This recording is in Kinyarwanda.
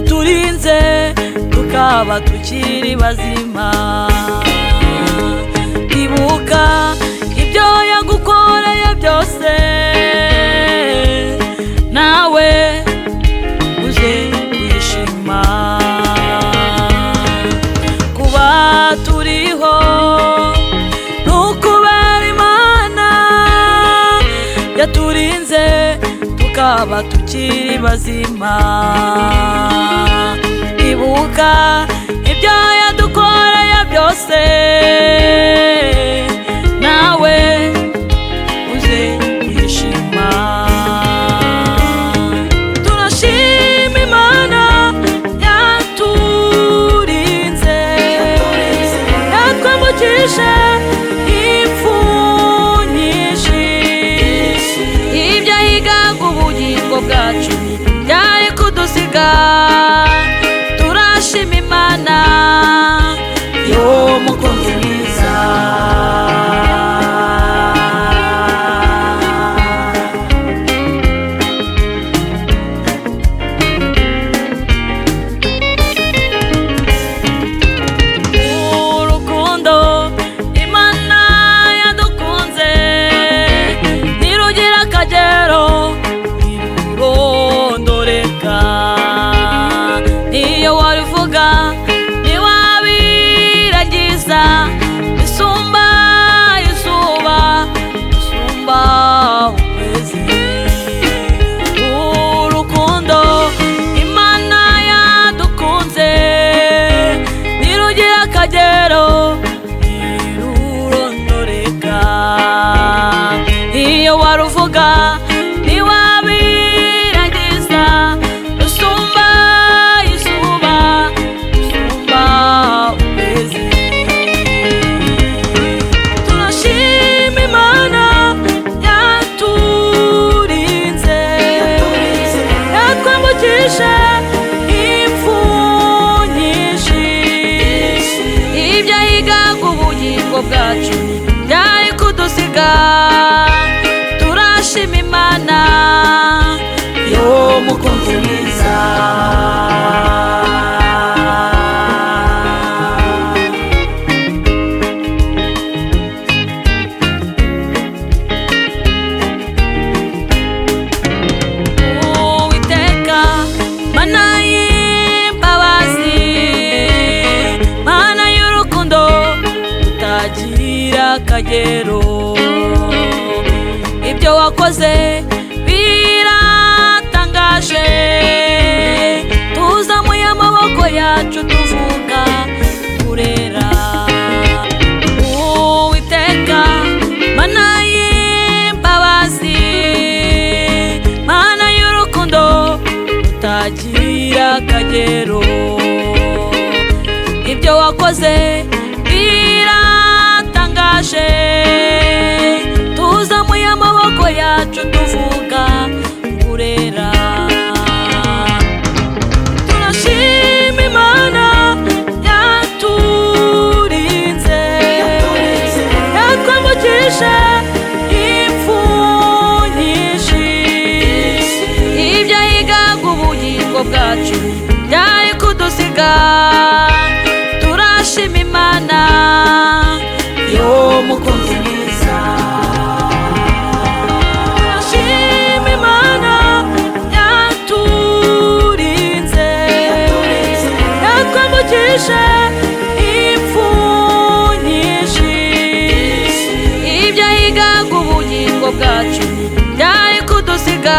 yaturinze tukaba tukiri bazima. Ibuka ibyo yagukoreye byose, nawe uje kwishima. Kuba turiho nukubera Imana yaturinze tukaba tukiri bazima. Ibuka ibyo yadukoreye byose, nawe uje kwishima. Turashima Imana yaturinze, yatwambukije impfu nyinshi. Ibyo yigaga ubugingo bwacu byari kudusiga. Turashima Imana yo mukunzi mwiza. Urukundo Imana yadukunze ntirugira akagero, ntirurondoreka. Iyo warivuga ntiwabirangiza, bisumba izuba, bisumba ukwezi. Urukundo Imana yadukunze ntirugira akagero, ntirurondoreka. Iyo waruvuga ntiwabirangiza, bisumba izuba, bisumba ukwezi. Turashima Imana yaturinze, yatwambukije impfu nyinshi. Ibyo yigaga ubugingo bwacu byari kudusiga. Turashima Imana yo mukunzi mwiza. Uwiteka Mana y'imbabazi, Mana y'urukundo rutagira akagero. Ibyo wakoze biratangaje, tuzamuye amaboko yacu tuvuga kurera. Uwiteka Mana y'imbabazi, Mana y'urukundo rutagira akagero. Ibyo wakoze biratangaje, tuzamuye amaboko yacu tuvuga kurera. Turashima Imana yaturinze, yatwambukije impfu nyinshi. Ibyo yigaga ubugingo bwacu byari kudusiga. Turashima Imana yo mukunzi mwiza. Turashima Imana yaturinze, yatwambukije impfu nyinshi. Ibyo yigaga ubugingo bwacu byari kudusiga.